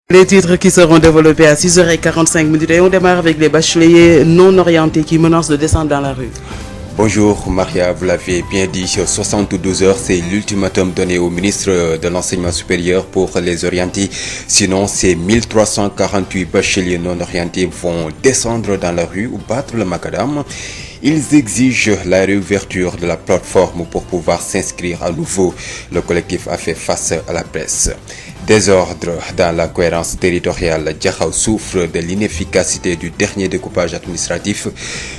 Les titres qui seront développés à 6h45 et on démarre avec les bacheliers non orientés qui menacent de descendre dans la rue. Bonjour Maria, vous l'avez bien dit, 72 heures, c'est l'ultimatum donné au ministre de l'Enseignement supérieur pour les orientés. Sinon, ces 1348 bacheliers non orientés vont descendre dans la rue ou battre le macadam. Ils exigent la réouverture de la plateforme pour pouvoir s'inscrire à nouveau. Le collectif a fait face à la presse. Désordre dans la cohérence territoriale. Diakhao souffre de l'inefficacité du dernier découpage administratif.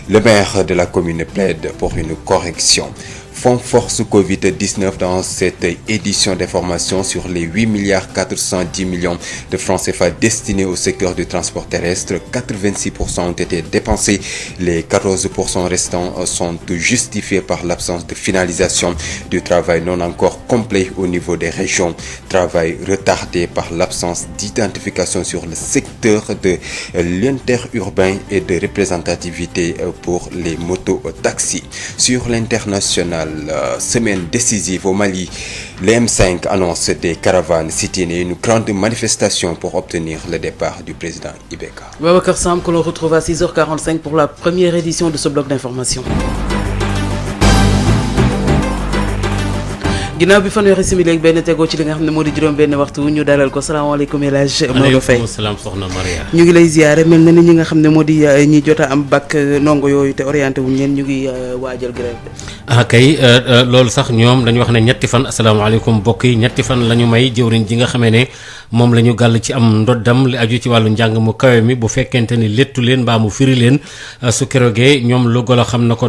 Le maire de la commune plaide pour une correction. Fonds Force Covid-19 dans cette édition d'information sur les 8,410 milliards de francs CFA destinés au secteur du transport terrestre. 86% ont été dépensés. Les 14% restants sont justifiés par l'absence de finalisation du travail non encore complet au niveau des régions. Travail retardé par l'absence d'identification sur le secteur de l'interurbain et de représentativité pour les motos-taxis. Sur l'international, semaine décisive au Mali, le M5 annonce des caravanes sit-in et une grande manifestation pour obtenir le départ du président Ibeka. Babacar Sam, que l'on retrouve à 6h45 pour la première édition de ce bloc d'information. ginnaaw bi fanweeri simili ak benn tegoo ci li nga xam ne moo di juróom benn waxtu ñu dalal ko salaamaaleykum El Hadj Maodo Faye. aleykum salaam soxna Maria. ñu ngi lay ziare mel na ni ñi nga xam ne moo di ñi jot a am bac ndongo yooyu te orienté wuñ leen ñu ngi waajal grève bi. kay loolu sax ñoom dañu wax ne ñetti fan asalaamaaleykum mbokk yi ñetti fan la ñu may jëwriñ ji nga xamee ne moom la ñu gàll ci am ndoddam li aju ci wàllu njàng mu kawe mi bu fekkente ni léttu leen mbaa mu firi leen su keroogee ñoom lu golo xam na ko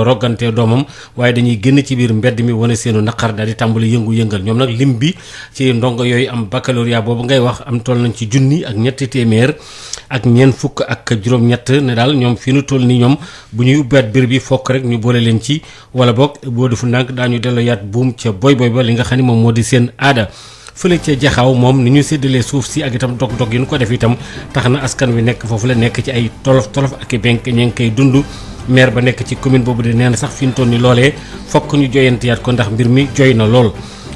roggante doomam waaye dañuy génn ci biir mbedd mi wane seenu naqar daal di tàmbali yëngu-yëngal ñoom nag lim bi ci ndongo yooyu am baccalauréat boobu ngay wax am toll nañ ci junni ak ñetti téeméer ak ñeent fukk ak juróom-ñett ne daal ñoom fi nu toll ni ñoom bu ñuy ubbeet biir bi fokk rek ñu boole leen ci wala boog boo defu nag daañu delloo yaat buum ca boy ba li nga xam ne moom moo di seen aada. fële ca jaxaaw moom ni ñu séddalee suuf si ak itam dog-dog yi ñu ko def itam tax na askan wi nekk foofu la nekk ci ay tolof ak i benk ña ngi koy dund maire ba nekk ci commune boobu de nee na sax fi ñu toll ni loolee fokk ñu joyantiyaat ko ndax mbir mi jooy na lool.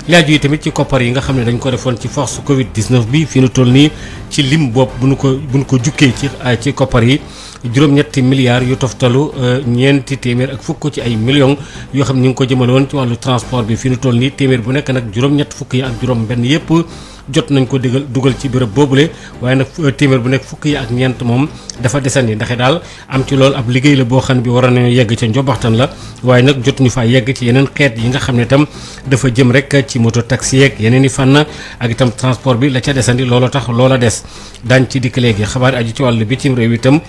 laaju yi tamit ci koppar yi nga xam ne dañ ko defoon ci force Covid 19 bi fi ñu toll nii ci lim bopp bu ñu ko jukkee ci koppar yi juróom-ñetti milliards yu toftalu ñeenti téeméer ak fukk ci ay millions yoo xam ne ñu ngi ko jëmale woon ci wàllu transport bi fi ñu toll nii téeméer bu nekk nag juróom-ñett fukk yi ak juróom-benn yépp jot nañ ko dugal ci béréb boobule waaye nag téeméer bu nekk fukk yi ak ñeent moom dafa desandi ndax daal am ci loolu ab liggéey la boo xam ne bi waroon nañu yegg ca njobaxtan la waaye nag jotuñu faa yegg ci yeneen xeet yi nga xam ne itam dafa jëm rek ci moto taxi yeeg yeneen i fànn ak itam transport bi la ca desandi loolu tax loola des daañ ci dikk léegi xabaar aju ci wàllu bitim réew itam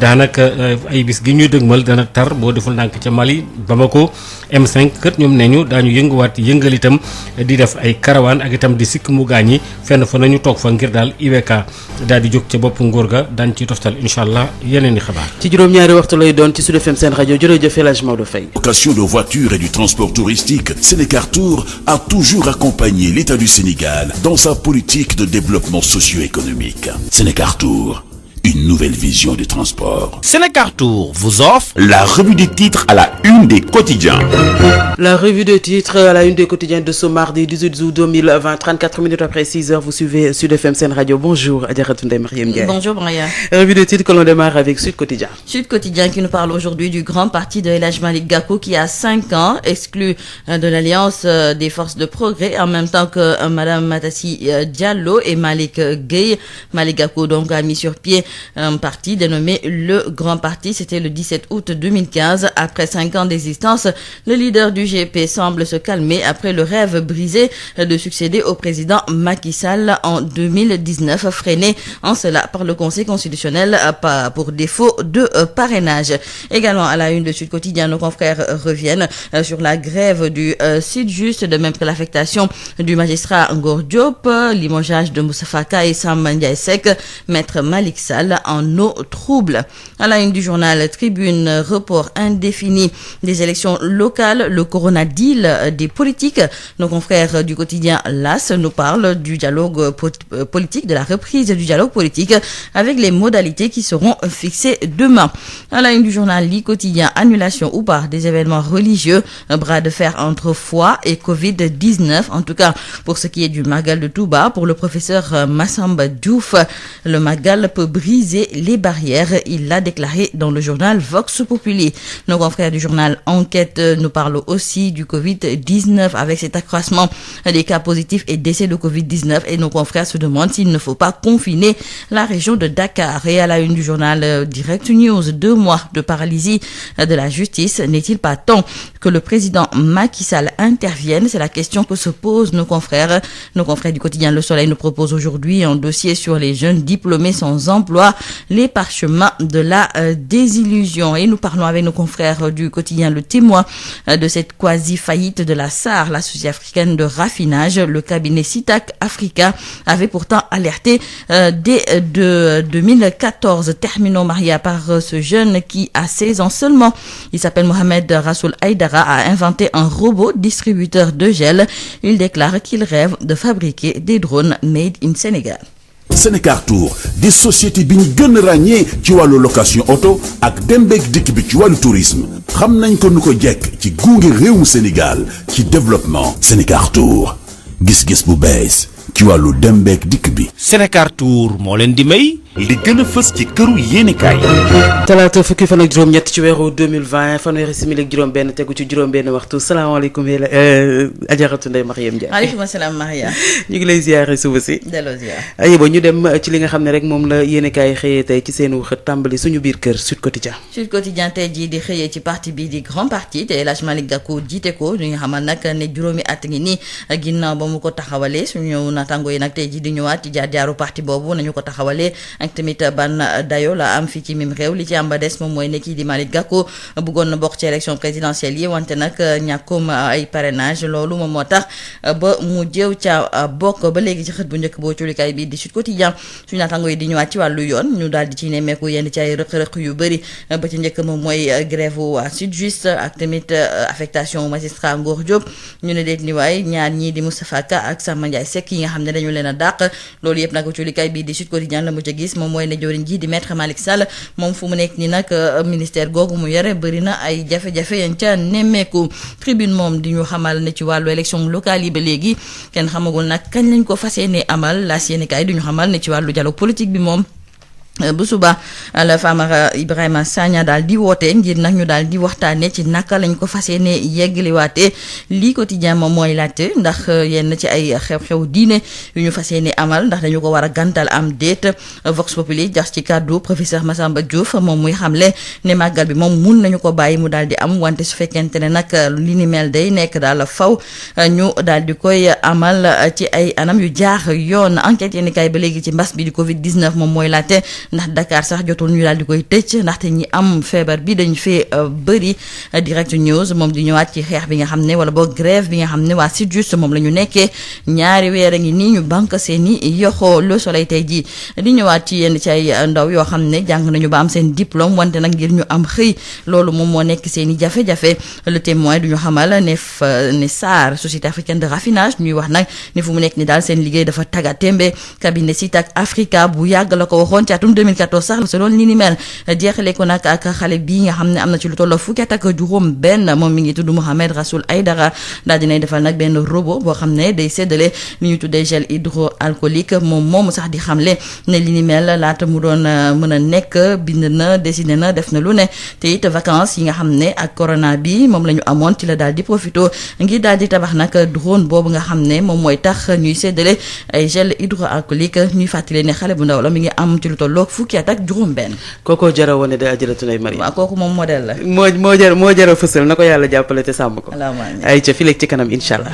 daanaka ay bis gi ñuy dëgmal dana tar boo deful ndànk ca Mali Bamako M5 kët ñoom nee ñu daañu yëngal itam di def ay karawaan ak itam di sikk mu gaañi fenn fa nañu toog fa ngir daal IBK daal di jóg ca bopp nguur ga daañ ci toftal incha allah yeneen i xabaar. ci juróom-ñaari waxtu lay doon ci Sud FM seen rajo jërëjëf El Hadj Maodo Faye. Location de voitures et du transport touristique, Sénécartour a toujours accompagné l'État du Sénégal dans sa politique de développement socio-économique. Sénécartour, une nouvelle vision du transport. Sénécartour vous offre la revue des titres à la une des quotidiens. La revue de titres à la une des quotidiens de ce mardi 18 août 2020, 34 minutes après 6h, vous suivez Sud FM Sen Radio. Bonjour Adjaratou Ndeye Marième Ndiaye. Bonjour Maria. Revue de titres que l'on démarre avec Sud Quotidien. Sud Quotidien qui nous parle aujourd'hui du grand parti de El Hadj Malick Gakou qui a 5 ans, exclu de l'Alliance des forces de progrès, en même temps que Madame Matassi Diallo et Malick Gueye. Malick Gakou donc a mis sur pied un parti dénommé le Grand Parti. C'était le 17 août 2015. Après 5 ans d'existence, le leader du GP semble se calmer après le rêve brisé de succéder au président Macky Sall en 2019, freiné en cela par le Conseil constitutionnel pour défaut de parrainage. Également à la une de Sud Quotidien, nos confrères reviennent sur la grève du Sytjust, de même que l'affectation du magistrat Ngor Diop, limogeage de Moustapha Ka et Samba Ndiaye Seck. Maître Malick Sall civile en eau trouble. À la une du journal Tribune, report indéfini des élections locales, le Corona deal des politiques. Nos confrères du quotidien LAS nous parlent du dialogue politique, de la reprise du dialogue politique avec les modalités qui seront fixées demain. À la une du journal Le Quotidien, annulation ou pas des événements religieux, un bras de fer entre foi et Covid-19. En tout cas, pour ce qui est du Magal de Touba, pour le professeur Massamba Diouf, le Magal peut briser les barrières. Il l'a déclaré dans le journal Vox Populi. Nos confrères du journal Enquête nous parlent aussi du Covid-19 avec cet accroissement des cas positifs et décès de Covid-19, et nos confrères se demandent s'il ne faut pas confiner la région de Dakar. Et à la une du journal Direct News, 2 mois de paralysie de la justice, n'est-il pas temps que le président Macky Sall intervienne? C'est la question que se posent nos confrères. Nos confrères du quotidien Le Soleil nous proposent aujourd'hui un dossier sur les jeunes diplômés sans emploi, les parchemins de la désillusion. Et nous parlons avec nos confrères du quotidien Le Témoin de cette quasi-faillite de la SAR, la Société africaine de raffinage. Le cabinet Sitac Africa avait pourtant alerté dès 2014. Terminons, Maria, par ce jeune qui a 16 ans seulement. Il s'appelle Mohamed Rassoul Aïdara, a inventé un robot distributeur de gel. Il déclare qu'il rêve de fabriquer des drones made in Sénégal. Sénécartour di société bi ñu gën a ràññee ci wàllu location auto ak dem beeg dikk bi ci wàllu tourisme xam nañ ko nu ko jekk ci gunge réewum Sénégal ci développement. Sénécartour gis-gis bu bees ci wàllu dem beeg dikk bi. Sénécartour moo leen di may li gën a fës ci këru yéenekaay. talaata fukki fan ak juróom-ñett ci weeru 2020 fanweeri simili ak juróom-benn tegu ci juróom-benn waxtu salaamaaleykum Adjaratou Ndeye Mariam Ndiaye. maaleykum salaam Maria. ñu ngi lay ziare suba si. delloo ziar. aywa ñu dem ci li nga xam ne rek moom la yéenekaay xëyee tey ci seen xët tàmbali suñu biir kër Sud Quotidien. Sud Quotidien tey jii di xëyee ci parti bi di grand parti te El Hadj Malick Gakou jiite ko ñu nga xamal nag ne juróomi at ngi nii ginnaaw ba mu ko taxawalee suñu naataango yi nag tey jii di ñëwaat ci jaar-jaaru parti boobu nañu ko taxawalee ak tamit ban dayo la am fii ci mim réew. Li ci am ba des moom mooy ne kii di Malick Gakou bëggoon na bokk ci élection présidentielle yi wante nag ñàkkum ay parrainage loolu moom moo tax ba mu jéew ca bokk. Ba léegi ci xët bu njëkk boo culikaay bi di Sud Quotidien suñu naataango yi di ñëwaat ci wàllu yoon ñu daal di ci nemmeeku yenn ci ay rëq-rëq yu bëri. Ba ci njëkk moom mooy grève waa Sytjust ak tamit affectation magistrat Ngor Diop ñu ne déet ni waay ñaar ñii di Moustapha Ka ak Samba Ndiaye Seck yi nga xam ne dañu leen a dàq. Loolu yëpp nag culikaay bi di Sud Quotidien la mu ca gis moom mooy ne joriñ ji di maître Malick Sall moom fu mu nekk ni nag ministère googu mu yore bëri na ay jafe-jafe yañ ca nemmeeku. Tribune moom di ñu xamal ne ci wàllu élection locale yi ba léegi kenn xamagul nag kañ lañ ko fas yéene amal. La yéenekaay di ñu xamal ne ci wàllu dialogue politique bi moom bu suba la Famara Ibrahima Sagna daal di woote ngir nag ñu daal di waxtaanee ci naka lañ ko fas yéene yeggaliwaatee. lii quotidien moom mooy laajte ndax yenn ci ay xew-xew diine yu ñu fas yéene amal ndax dañu ko war a gàntal am déet. Vox Populi jax ci kàddu professeur Massamba Diouf moom muy xamle ne màggal bi moom mun nañu ko bàyyi mu daal di am wante su fekkente ne nag li ni mel day nekk daal faw ñu daal di koy amal ci ay anam yu jaar yoon. Enquête yéen kay ba léegi ci mbas bi di Covid 19 moom mooy laajte ndax Dakar sax jotul ñu daal di koy tëj ndaxte ñi am feebar bi dañu fee bëri. Direct News moom di ñëwaat ci xeex bi nga xam ne wala boog grève bi nga xam ne waa Sytjust moom la ñu nekkee ñaari weer a ngi nii ñu banque seeni yoxoo. Le Soleil tey jii di ñëwaat ci yenn ci ay ndaw yoo xam ne jàng nañu ba am seen diplôme wante nag ngir ñu am xëy loolu moom moo nekk seeni jafe-jafe. Le Témoin du ñu xamal ne SAR Société africaine de raffinage ñuy wax nag ne fu mu nekk ni daal seen liggéey dafa tagga témbe. Cabinet Sitac Africa bu yàgg la ko waxoon ci atum 2014 sax la doon li ni mel jeexale ko nag ak xale bii nga xam ne am na ci lu tolloo fukki at ak juróom benn moom mi ngi tudd Mohamed Rassoul Aïdara daal dinay defal nag benn robot boo xam ne day séddale li ñu tuddee gel hydroalcoolique moom moomu sax di xamle ne li ni mel laata mu doon mën a nekk bind na décidé na def na lu ne te it vacances yi nga xam ne ak corona bi moom la ñu amoon ci la daal di profito ngir daal di tabax nag drone boobu nga xam ne moom mooy tax ñuy séddale ay gel hydroalcoolique ñuy fàttali ne xale bu ndaw la mi ngi am ci lu tolloo fukki at ak juróom benn. kookoo jara woon de Adjaratou Ndeye Mariam. waaw kooku moom modèle la. moo jara fësal na ko yàlla jàppale te sàmm ko. ay ca fileeg ci kanam incha allah.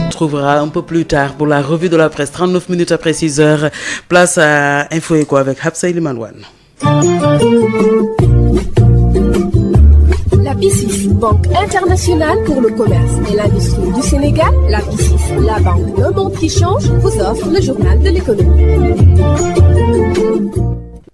On trouvera un peu plus tard pour la revue de la presse 39 minutes après 6 heures place à Info Éco avec Habsa Elimane Wane. La BICIS, Banque internationale pour le commerce et l'industrie du Sénégal, la BICIS, la banque d'un monde qui change, vous offre le journal de l'économie.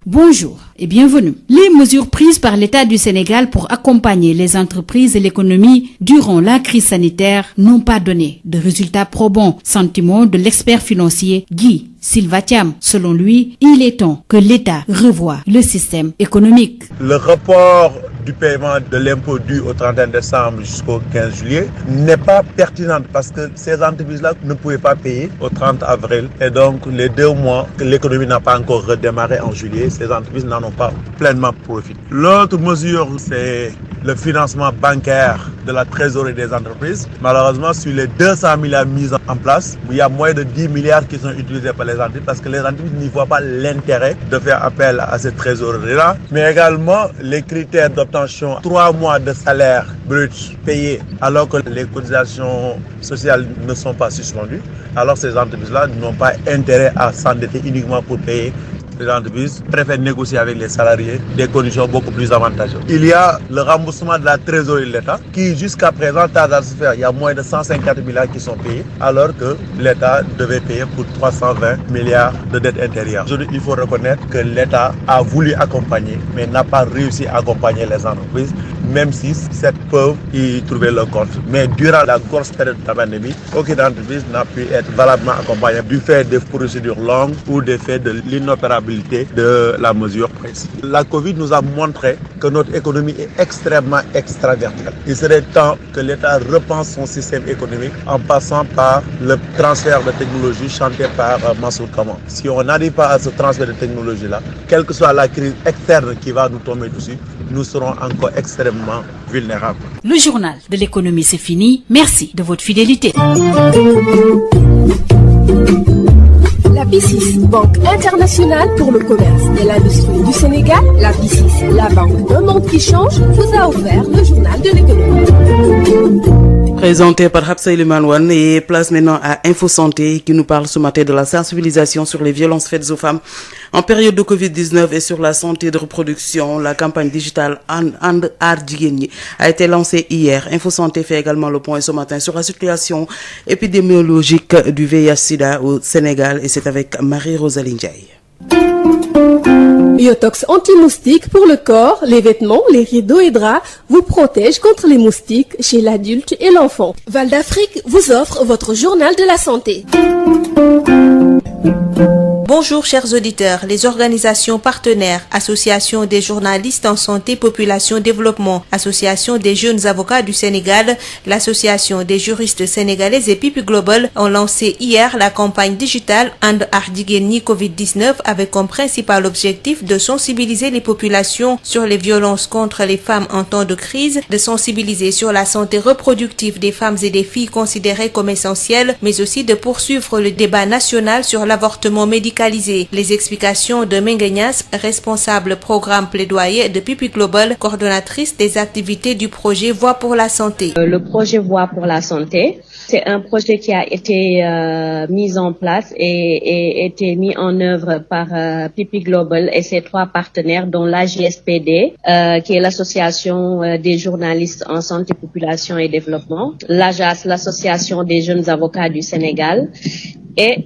Bonjour et bienvenue. Les mesures prises par l'État du Sénégal pour accompagner les entreprises et l'économie durant la crise sanitaire n'ont pas donné de résultats probants. Sentiment de l'expert financier Guy Silva Thiam. Selon lui, il est temps que l'État revoie le système économique. Le report du paiement de l'impôt dû au 31 décembre jusqu'au 15 juillet n'est pas pertinent parce que ces entreprises-là ne pouvaient pas payer au 30 avril. Et donc, les 2 mois que l'économie n'a pas encore redémarré en juillet, ces entreprises n'en ont pas pleinement profité. L'autre mesure, c'est le financement bancaire de la trésorerie des entreprises. Malheureusement, sur les 200 milliards mis en place, il y a moins de 10 milliards qui sont utilisés par les entreprises parce que les entreprises n'y voient pas l'intérêt de faire appel à cette trésorerie-là. Mais également, les critères d'obtention, 3 mois de salaire brut payé alors que les cotisations sociales ne sont pas suspendues. Alors ces entreprises-là n'ont pas intérêt à s'endetter uniquement pour payer. Les entreprises préfèrent négocier avec les salariés des conditions beaucoup plus avantageuses. Il y a le remboursement de la trésorerie de l'État qui jusqu'à présent tarde à se faire. Il y a moins de 150 milliards qui sont payés alors que l'État devait payer pour 320 milliards de dettes intérieures. Aujourd'hui, il faut reconnaître que l'État a voulu accompagner mais n'a pas réussi à accompagner les entreprises même si cette peuvent y trouver leur compte. Mais durant la grosse période de la pandémie, aucune entreprise n'a pu être valablement accompagnée du fait des procédures longues ou du fait de l'inopérabilité de la mesure prise. La Covid nous a montré que notre économie est extrêmement extravertie. Il serait temps que l'État repense son système économique en passant par le transfert de technologie chanté par Mansour Kaman. Si on n'arrive pas à ce transfert de technologie-là, quelle que soit la crise externe qui va nous tomber dessus, nous serons encore extrêmement vulnérables. Le journal de l'économie, c'est fini. Merci de votre fidélité. La BICIS, Banque internationale pour le commerce et l'industrie du Sénégal, la BICIS, la banque d'un monde qui change, vous a offert le journal de l'économie. Présenté par Hapsa Elimane Wane et place maintenant à Info Santé qui nous parle ce matin de la sensibilisation sur les violences faites aux femmes en période de Covid-19 et sur la santé de reproduction. La campagne digitale And Aar Jigéen Ñi a été lancée hier. Info Santé fait également le point ce matin sur la situation épidémiologique du VIH/Sida au Sénégal et c'est avec Marie-Rosalie Ndiaye. Biotox anti-moustique pour le corps, les vêtements, les rideaux et draps vous protège contre les moustiques chez l'adulte et l'enfant. Val d'Afrique vous offre votre journal de la santé. Bonjour chers auditeurs, les organisations partenaires, Association des journalistes en santé, population, développement, Association des jeunes avocats du Sénégal, l'Association des juristes sénégalais et Pipi Global ont lancé hier la campagne digitale And Aar Jigéen Ñi Covid-19 avec comme principal objectif de sensibiliser les populations sur les violences contre les femmes en temps de crise, de sensibiliser sur la santé reproductive des femmes et des filles considérées comme essentielles, mais aussi de poursuivre le débat national sur l'avortement médicalisé. Les explications de Menguenias, responsable programme plaidoyer de Pipi Global, coordonnatrice des activités du projet Voix pour la santé. Le projet Voix pour la santé, c'est un projet qui a été mis en place et été mis en œuvre par Pipi Global et ses 3 partenaires, dont l'AJSPD, qui est l'association des journalistes en santé, population et développement, l'AJAS, l'association des jeunes avocats du Sénégal, et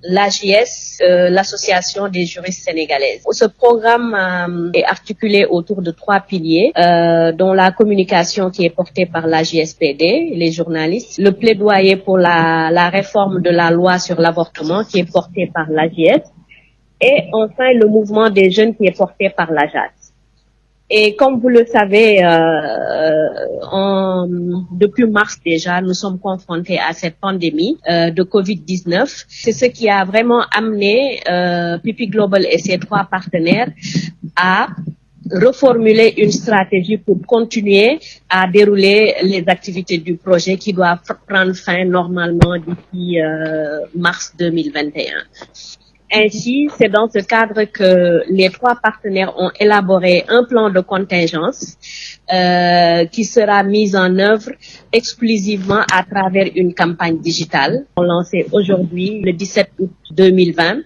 l'AJS, l'association des juristes sénégalaises. Ce programme est articulé autour de 3 piliers, dont la communication qui est portée par l'AJSPD, les journalistes, le plaidoyer pour la réforme de la loi sur l'avortement qui est porté par l'AJS, et enfin le mouvement des jeunes qui est porté par l'AJAS. Et comme vous le savez, depuis mars déjà, nous sommes confrontés à cette pandémie de Covid-19. C'est ce qui a vraiment amené Pipi Global et ses 3 partenaires à reformuler une stratégie pour continuer à dérouler les activités du projet qui doit prendre fin normalement d'ici mars 2021. Ainsi, c'est dans ce cadre que les 3 partenaires ont élaboré un plan de contingence qui sera mis en œuvre exclusivement à travers une campagne digitale lancée aujourd'hui le 17 août 2020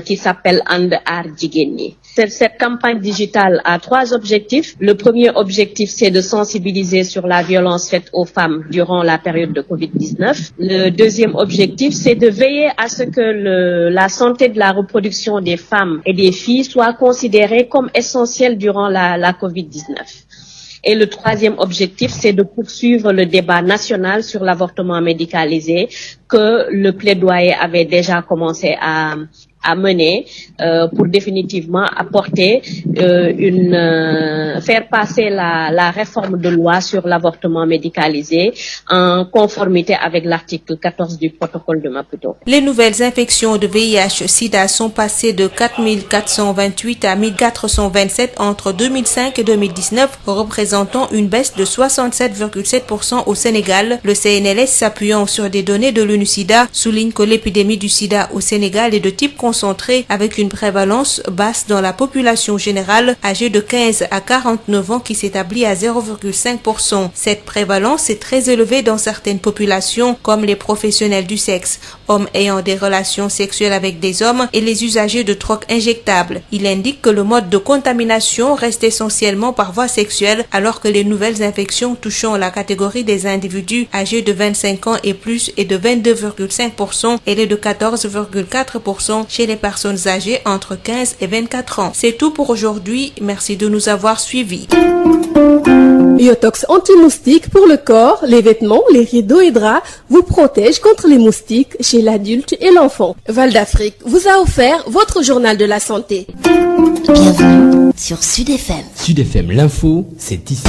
qui s'appelle And Aar Jigéen Ñi. Cette campagne digitale a 3 objectifs. Le premier objectif, c'est de sensibiliser sur la violence faite aux femmes durant la période de Covid-19. Le deuxième objectif, c'est de veiller à ce que la santé de la reproduction des femmes et des filles soit considérée comme essentielle durant la Covid-19. Et le troisième objectif, c'est de poursuivre le débat national sur l'avortement médicalisé que le plaidoyer avait déjà commencé à mener pour définitivement apporter faire passer la réforme de loi sur l'avortement médicalisé en conformité avec l'article 14 du protocole de Maputo. Les nouvelles infections de VIH/SIDA sont passées de 4428 à 1427 entre 2005 et 2019, représentant une baisse de 67,7% au Sénégal. Le CNLS, s'appuyant sur des données de l'ONU-SIDA, souligne que l'épidémie du sida au Sénégal est de type concentré avec une prévalence basse dans la population générale âgée de 15 à 49 ans qui s'établit à 0,5%. Cette prévalence est très élevée dans certaines populations comme les professionnels du sexe, hommes ayant des relations sexuelles avec des hommes et les usagers de drogues injectables. Il indique que le mode de contamination reste essentiellement par voie sexuelle alors que les nouvelles infections touchant la catégorie des individus âgés de 25 ans et plus est de 22,5% et est de 14,4% chez les personnes âgées entre 15 et 24 ans. C'est tout pour aujourd'hui. Merci de nous avoir suivis. Biotox anti-moustique pour le corps, les vêtements, les rideaux et draps vous protège contre les moustiques chez l'adulte et l'enfant. Val d'Afrique vous a offert votre journal de la santé. Bienvenue sur Sud FM. Sud FM, l'info, c'est ici.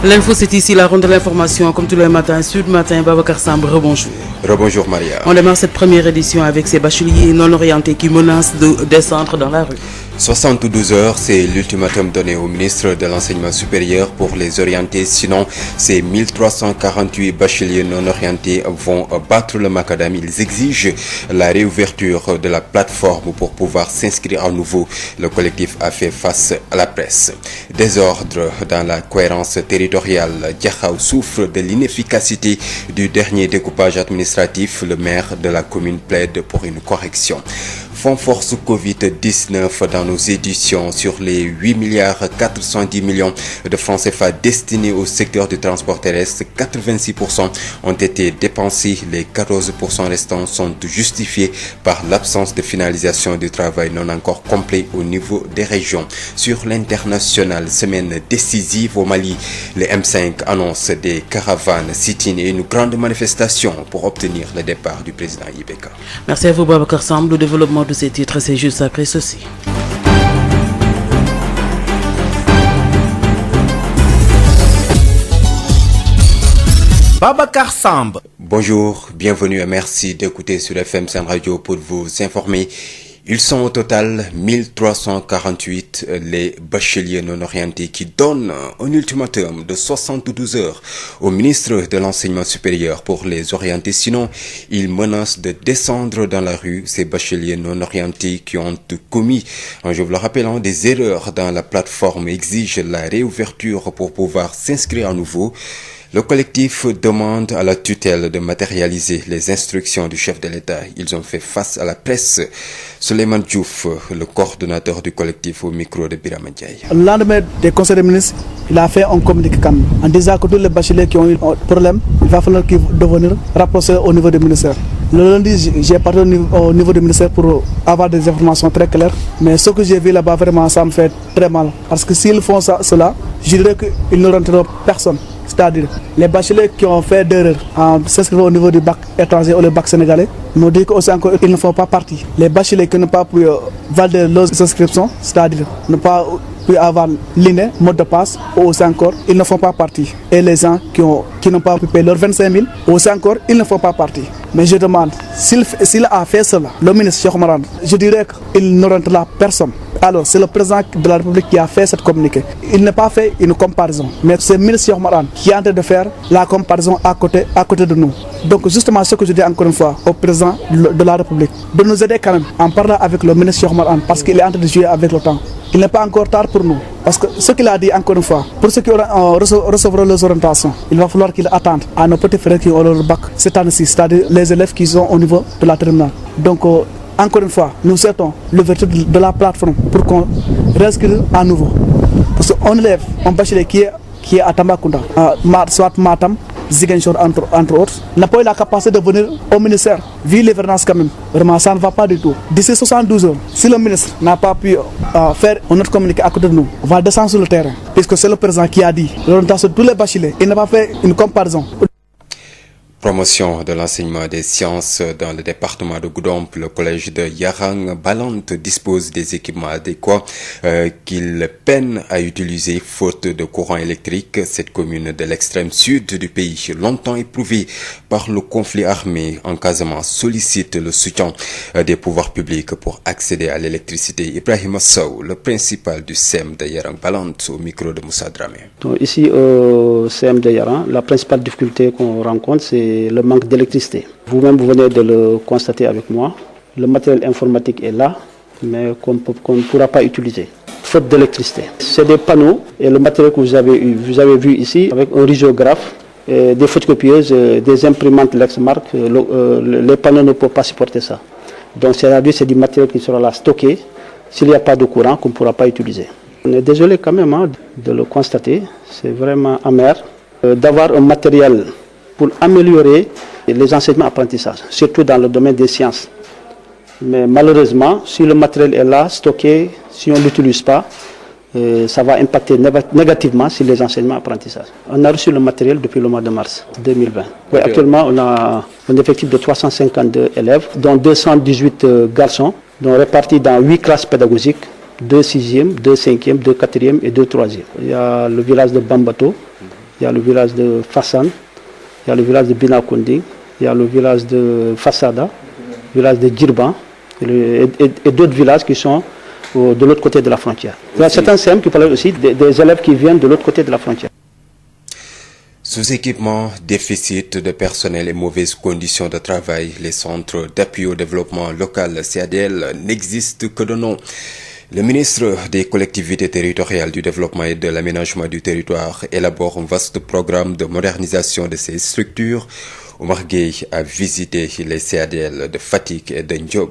L'info, c'est ici, la ronde de l'information, comme tous les matins, Sud Matin, Babacar Samb, rebonjour. Rebonjour Maria. On démarre cette première édition avec ces bacheliers non orientés qui menacent de descendre dans la rue. 72 heures, c'est l'ultimatum donné au ministre de l'Enseignement supérieur pour les orienter. Sinon, ces 1348 bacheliers non orientés vont battre le macadam. Ils exigent la réouverture de la plateforme pour pouvoir s'inscrire à nouveau. Le collectif a fait face à la presse. Désordre dans la cohérence territoriale. Diakhao souffre de l'inefficacité du dernier découpage administratif. Le maire de la commune plaide pour une correction. Fonds Force Covid-19 dans nos éditions sur les 8 milliards 410 millions de francs CFA destinés au secteur du transport terrestre. 86% ont été dépensés. Les 14% restants sont justifiés par l'absence de finalisation du travail non encore complet au niveau des régions. Sur l'international, semaine décisive au Mali, les M5 annoncent des caravanes, sit-in et une grande manifestation pour obtenir le départ du président Ibeka. Merci à vous Babacar Samb. Le développement de ces titres, c'est juste après ceci. Babacar Samb. Bonjour, bienvenue et merci d'écouter sur FM Sen Radio pour vous informer. Ils sont au total 1348 les bacheliers non orientés qui donnent un ultimatum de 72 heures au ministre de l'Enseignement supérieur pour les orienter. Sinon, ils menacent de descendre dans la rue. Ces bacheliers non orientés qui ont commis, je vous le rappelle, des erreurs dans la plateforme exigent la réouverture pour pouvoir s'inscrire à nouveau. Le collectif demande à la tutelle de matérialiser les instructions du chef de l'État. Ils ont fait face à la presse. Souleymane Diouf, le coordonnateur du collectif, au micro de Birama Ndiaye. Le lendemain des conseils des ministres, il a fait un communiqué en disant que tous les bacheliers qui ont eu un problème, il va falloir qu'ils deviennent rapprochés au niveau du ministère. Le lundi, j'ai parlé au niveau du ministère pour avoir des informations très claires. Mais ce que j'ai vu là-bas, vraiment, ça me fait très mal. Parce que s'ils font cela, je dirais qu'ils ne rentreront personne. C'est-à-dire, les bacheliers qui ont fait d'erreurs en s'inscrivant au niveau du bac étranger ou le bac sénégalais, nous disent aussi encore qu'ils ne font pas partie. Les bacheliers qui n'ont pas pu valider leurs inscriptions, c'est-à-dire ne pas pu avoir l'INE, mot de passe, ou aussi encore, ils ne font pas partie. Et les gens qui n'ont pas pu payer leurs 25 000, aussi encore, ils ne font pas partie. Mais je demande, s'il a fait cela, le ministre Cheikh Oumar Anne, je dirais qu'il ne rentrera personne. Alors, c'est le président de la République qui a fait cette communiqué. Il n'a pas fait une comparaison, mais c'est le ministre Cheikh Oumar Anne qui est en train de faire la comparaison à côté de nous. Donc, justement, ce que je dis encore une fois au président de la République, de nous aider quand même en parlant avec le ministre Cheikh Oumar Anne, parce qu'il est en train de jouer avec le temps. Il n'est pas encore tard pour nous. Parce que ce qu'il a dit encore une fois, pour ceux qui recevront les orientations, il va falloir qu'ils attendent à nos petits frères qui ont leur bac cette année-ci, c'est-à-dire les élèves qui sont au niveau de la terminale. Donc, encore une fois, nous souhaitons l'ouverture de la plateforme pour qu'on réinscrive à nouveau. Parce qu'on élève un bachelier qui est à Tambacounda, soit Matam, Ziguinchor entre autres, n'a pas eu la capacité de venir au ministère. Vu l'événement quand même, vraiment ça ne va pas du tout. D'ici 72 heures, si le ministre n'a pas pu faire un autre communiqué à côté de nous, on va descendre sur le terrain. Puisque c'est le président qui a dit l'orientation de tous les bacheliers. Il n'a pas fait une comparaison. Promotion de l'enseignement des sciences dans le département de Goudomp, le collège de Yarang Balante dispose des équipements adéquats qu'il peine à utiliser faute de courant électrique. Cette commune de l'extrême sud du pays, longtemps éprouvée par le conflit armé en Casamance, sollicite le soutien des pouvoirs publics pour accéder à l'électricité. Ibrahima Sow, le principal du CEM de Yarang Balante, au micro de Moussa Dramé. Donc, ici au CEM de Yarang, la principale difficulté qu'on rencontre, c'est le manque d'électricité. Vous-même, vous venez de le constater avec moi. Le matériel informatique est là, mais qu'on ne pourra pas utiliser, faute d'électricité. C'est des panneaux et le matériel que vous avez vu ici, avec un risiographe, des photocopieuses, des imprimantes Lexmark, les panneaux ne peuvent pas supporter ça. Donc, c'est du matériel qui sera là stocké. S'il n'y a pas de courant, qu'on ne pourra pas utiliser. On est désolé quand même de le constater. C'est vraiment amer d'avoir un matériel pour améliorer les enseignements apprentissages, surtout dans le domaine des sciences. Mais malheureusement, si le matériel est là, stocké, si on ne l'utilise pas, ça va impacter négativement sur les enseignements apprentissages. On a reçu le matériel depuis le mois de mars 2020. Oui, actuellement, on a un effectif de 352 élèves, dont 218 garçons, dont répartis dans 8 classes pédagogiques, 2 6e, 2 5e, 2 4e et 2 3e. Il y a le village de Bambato, il y a le village de Fassan, il y a le village de Binakunding, il y a le village de Fassada, le village de Djirban et d'autres villages qui sont de l'autre côté de la frontière. Il y a certains CM qui parlent aussi des élèves qui viennent de l'autre côté de la frontière. Sous-équipement, déficit de personnel et mauvaises conditions de travail, les centres d'appui au développement local CADL n'existent que de nom. Le ministre des collectivités territoriales, du développement et de l'aménagement du territoire élabore un vaste programme de modernisation de ces structures. Omar Gueye a visité les CADL de Fatick et de Ndiob,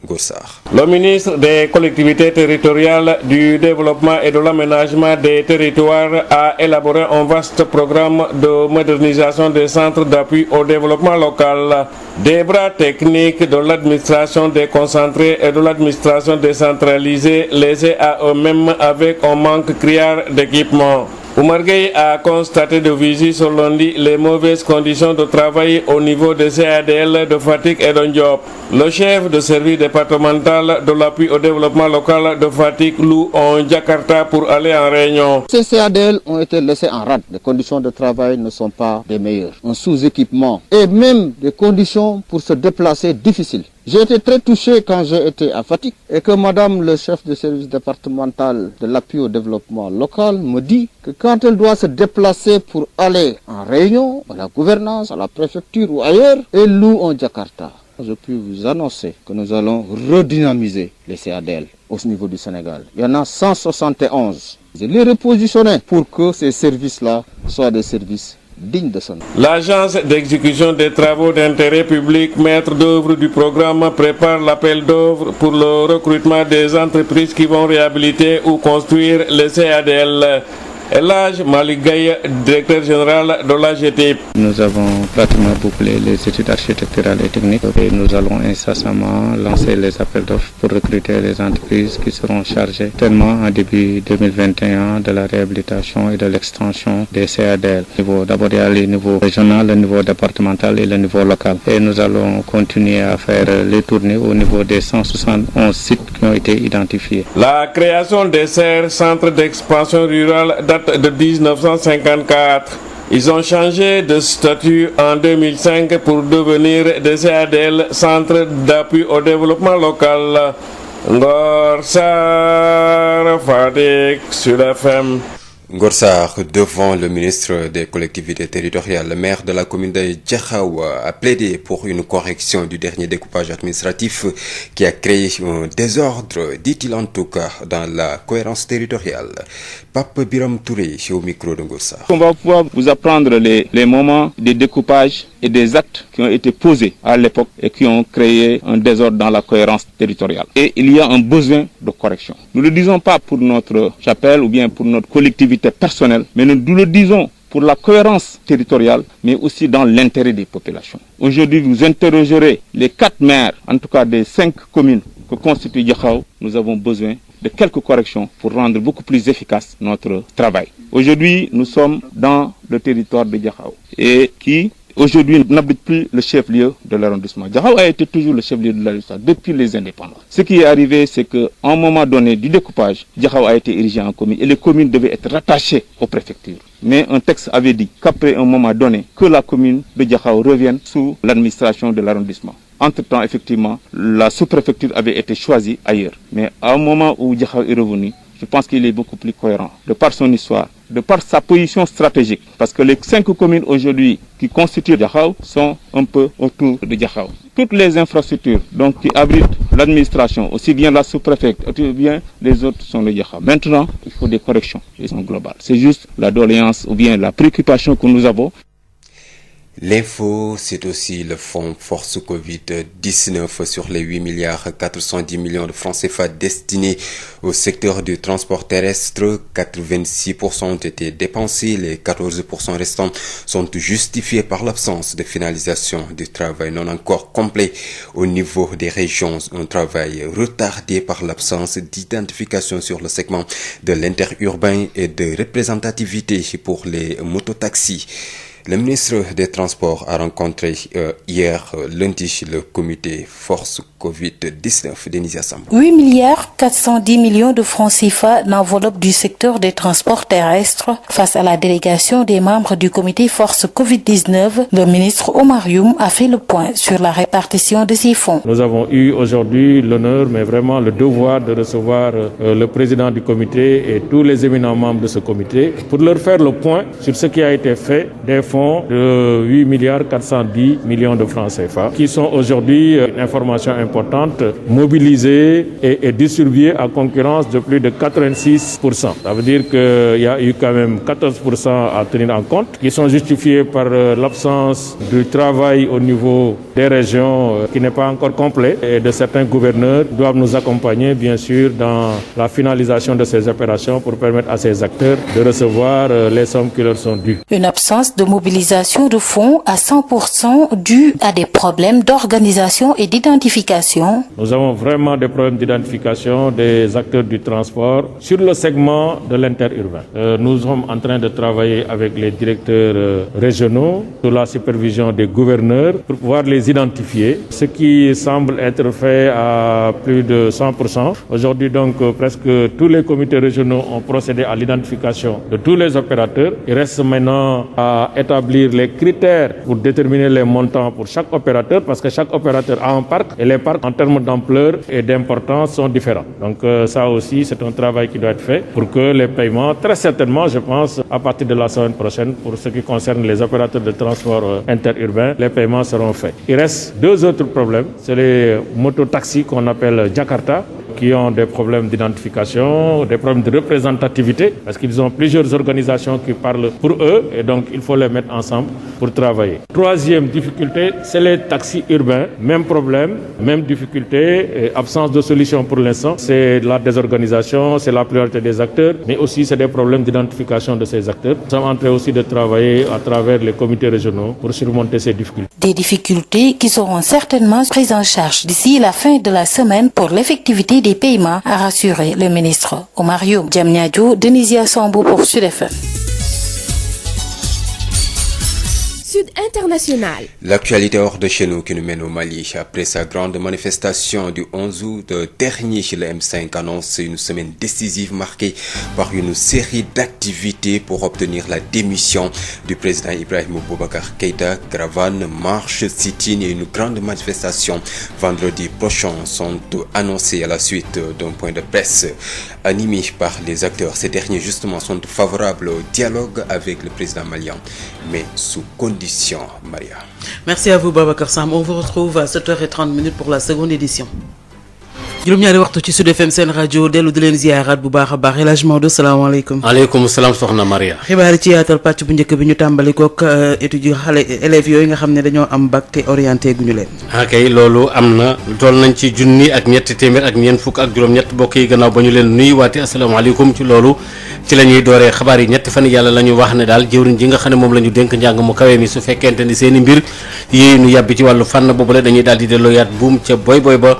Gossar. Le ministre des collectivités territoriales, du développement et de l'aménagement des territoires a élaboré un vaste programme de modernisation des centres d'appui au développement local, des bras techniques de l'administration déconcentrée et de l'administration décentralisée laissés à eux-mêmes avec un manque criard d'équipement. Oumar Gueye a constaté de visu ce lundi les mauvaises conditions de travail au niveau des CADL de Fatick et de Ndiob. Le chef de service départemental de l'appui au développement local de Fatick loue en Jakarta pour aller en réunion. Ces CADL ont été laissés en rade. Les conditions de travail ne sont pas des meilleures. Un sous-équipement et même des conditions pour se déplacer difficiles. J'ai été très touché quand j'ai été à Fatick et que madame le chef de service départemental de l'appui au développement local me dit que quand elle doit se déplacer pour aller en réunion, à la gouvernance, à la préfecture ou ailleurs, elle loue en Jakarta. Je peux vous annoncer que nous allons redynamiser les CADL au niveau du Sénégal. Il y en a 171. Je les repositionner pour que ces services-là soient des services digne de son nom. L'agence d'exécution des travaux d'intérêt public, maître d'œuvre du programme, prépare l'appel d'œuvres pour le recrutement des entreprises qui vont réhabiliter ou construire les CADL. Elhadj Malick Gaye, directeur général de l'AGETIP. Nous avons pratiquement bouclé les études architecturales et techniques et nous allons incessamment lancer les appels d'offres pour recruter les entreprises qui seront chargées tellement en début 2021 de la réhabilitation et de l'extension des CADL. D'abord il y a le niveau régional, le niveau départemental et le niveau local. Et nous allons continuer à faire les tournées au niveau des 171 sites qui ont été identifiés. La création des CER, centres d'expansion rurale, date de 1954. Ils ont changé de statut en 2005 pour devenir des CADL, centres d'appui au développement local. Ngor Sarr, Fatick, Sud FM. Ngor Sarr, devant le ministre des collectivités territoriales, le maire de la commune de Diakhao a plaidé pour une correction du dernier découpage administratif qui a créé un désordre, dit-il en tout cas, dans la cohérence territoriale. Pape Biram Touré, au micro de Ngor Sarr. On va pouvoir vous apprendre les moments des découpages et des actes qui ont été posés à l'époque et qui ont créé un désordre dans la cohérence territoriale. Et il y a un besoin de correction. Nous ne le disons pas pour notre chapelle ou bien pour notre collectivité personnelle, mais nous le disons pour la cohérence territoriale, mais aussi dans l'intérêt des populations. Aujourd'hui, vous interrogerez les 4 maires, en tout cas des 5 communes que constitue Diakhao. Nous avons besoin de quelques corrections pour rendre beaucoup plus efficace notre travail. Aujourd'hui, nous sommes dans le territoire de Diakhao et qui aujourd'hui n'habite plus le chef-lieu de l'arrondissement. Diakhao a été toujours le chef-lieu de l'arrondissement depuis les indépendances. Ce qui est arrivé, c'est qu'à un moment donné du découpage, Diakhao a été érigé en commune et les communes devaient être rattachées aux préfectures. Mais un texte avait dit qu'après un moment donné, que la commune de Diakhao revienne sous l'administration de l'arrondissement. Entre-temps, effectivement, la sous-préfecture avait été choisie ailleurs. Mais à un moment où Diakhao est revenu, je pense qu'il est beaucoup plus cohérent, de par son histoire, de par sa position stratégique. Parce que les 5 communes aujourd'hui qui constituent Diakhao sont un peu autour de Diakhao. Toutes les infrastructures donc, qui abritent l'administration, aussi bien la sous-préfecture, aussi bien les autres sont de Diakhao. Maintenant, il faut des corrections qui sont globales. C'est juste la doléance ou bien la préoccupation que nous avons. L'info, c'est aussi le fonds Force Covid-19 sur les 8 milliards 410 millions de francs CFA destinés au secteur du transport terrestre. 86% ont été dépensés, les 14% restants sont justifiés par l'absence de finalisation du travail non encore complet au niveau des régions. Un travail retardé par l'absence d'identification sur le segment de l'interurbain et de représentativité pour les mototaxis. Le ministre des Transports a rencontré hier lundi le comité Force Covid-19 d'Enisia Sambou. 8 milliards 410 millions de francs CFA d'enveloppe du secteur des transports terrestres. Face à la délégation des membres du comité Force Covid-19, le ministre Oumar Youm a fait le point sur la répartition de ces fonds. Nous avons eu aujourd'hui l'honneur, mais vraiment le devoir de recevoir le président du comité et tous les éminents membres de ce comité pour leur faire le point sur ce qui a été fait des fonds de 8 milliards 410 millions de francs CFA qui sont aujourd'hui une information importante mobilisée et distribuée à concurrence de plus de 86%. Ça veut dire qu'il y a eu quand même 14% à tenir en compte qui sont justifiés par l'absence du travail au niveau des régions qui n'est pas encore complet et de certains gouverneurs doivent nous accompagner bien sûr dans la finalisation de ces opérations pour permettre à ces acteurs de recevoir les sommes qui leur sont dues. Une absence de mobilisation de fonds à 100% due à des problèmes d'organisation et d'identification. Nous avons vraiment des problèmes d'identification des acteurs du transport sur le segment de l'interurbain. Nous sommes en train de travailler avec les directeurs régionaux sous la supervision des gouverneurs pour pouvoir les identifier, ce qui semble être fait à plus de 100%. Aujourd'hui donc presque tous les comités régionaux ont procédé à l'identification de tous les opérateurs. Il reste maintenant à établir les critères pour déterminer les montants pour chaque opérateur parce que chaque opérateur a un parc et les parcs en termes d'ampleur et d'importance sont différents. Donc ça aussi c'est un travail qui doit être fait pour que les paiements, très certainement je pense à partir de la semaine prochaine pour ce qui concerne les opérateurs de transport interurbain, les paiements seront faits. Il reste 2 autres problèmes, c'est les mototaxis qu'on appelle Jakarta qui ont des problèmes d'identification, des problèmes de représentativité parce qu'ils ont plusieurs organisations qui parlent pour eux et donc il faut les mettre ensemble pour travailler. 3e difficulté, c'est les taxis urbains. Même problème, même difficulté, absence de solution pour l'instant. C'est la désorganisation, c'est la pluralité des acteurs, mais aussi c'est des problèmes d'identification de ces acteurs. Nous sommes en train aussi de travailler à travers les comités régionaux pour surmonter ces difficultés. Des difficultés qui seront certainement prises en charge d'ici la fin de la semaine pour l'effectivité des paiements, a rassuré le ministre Oumar Youm. Diamniadio, Denisia Sambou pour Sud FM. Sud International. L'actualité hors de chez nous qui nous mène au Mali. Après sa grande manifestation du 11 août dernier, le M5 annonce une semaine décisive marquée par une série d'activités pour obtenir la démission du président Ibrahima Boubacar Keïta. Caravane, marche, sit-in et une grande manifestation vendredi prochain sont annoncés à la suite d'un point de presse animé par les acteurs. Ces derniers justement sont favorables au dialogue avec le président malien, mais sous condition, Maria. Merci à vous Babacar Sam. On vous retrouve à 7h30 pour la seconde édition. juróom-ñaari waxtu ci Sud FM seen rajo dellu di leen ziyaaraat bu baax a baax El Hadj Maodo salaamaaleykum. aleykum salaam soxna Maria. xibaar yi ci yaatal pàcc bu njëkk bi ñu tàmbali kook étudiants élèves yooyu nga xam ne dañoo am bac te orienté guñu leen. kay loolu am na toll nañ ci junni ak ñetti téeméer ak ñeent fukk ak juróom-ñett bokk yi gannaaw ba ñu leen nuyuwaate asalaamaaleykum ci loolu ci la ñuy dooree xabaar yi ñetti fan yàlla la ñu wax ne daal jëwriñ ji nga xam ne moom la ñu dénk njàng mu kawe mi su fekkente ni seen i mbir yéey nu yàbbi ci wàllu fànn boobule dañuy daal di delloo yaat buum ca boy ba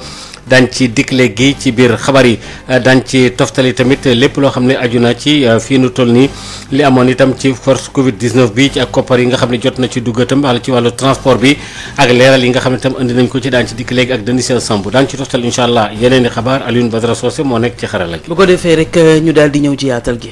dañ ci dikkle gi ci biir xabaar yi dañ ci toftali tamit lépp loo xam ne aju na ci fii nu toll nii li amoon itam ci force Covid 19 bi ci ak koppar yi nga xam ne jot na ci dugg itam wala ci wàllu transport bi ak leeral yi nga xam ne itam indi nañ ko ci daañu ci dikk léegi ak Denis Samb daañu ci toftal incha allah yeneen i xabaar Alioune Badara Socé moo nekk ci xarala gi. bu ko defee rek ñu daal di ñëw ci yaatal gi.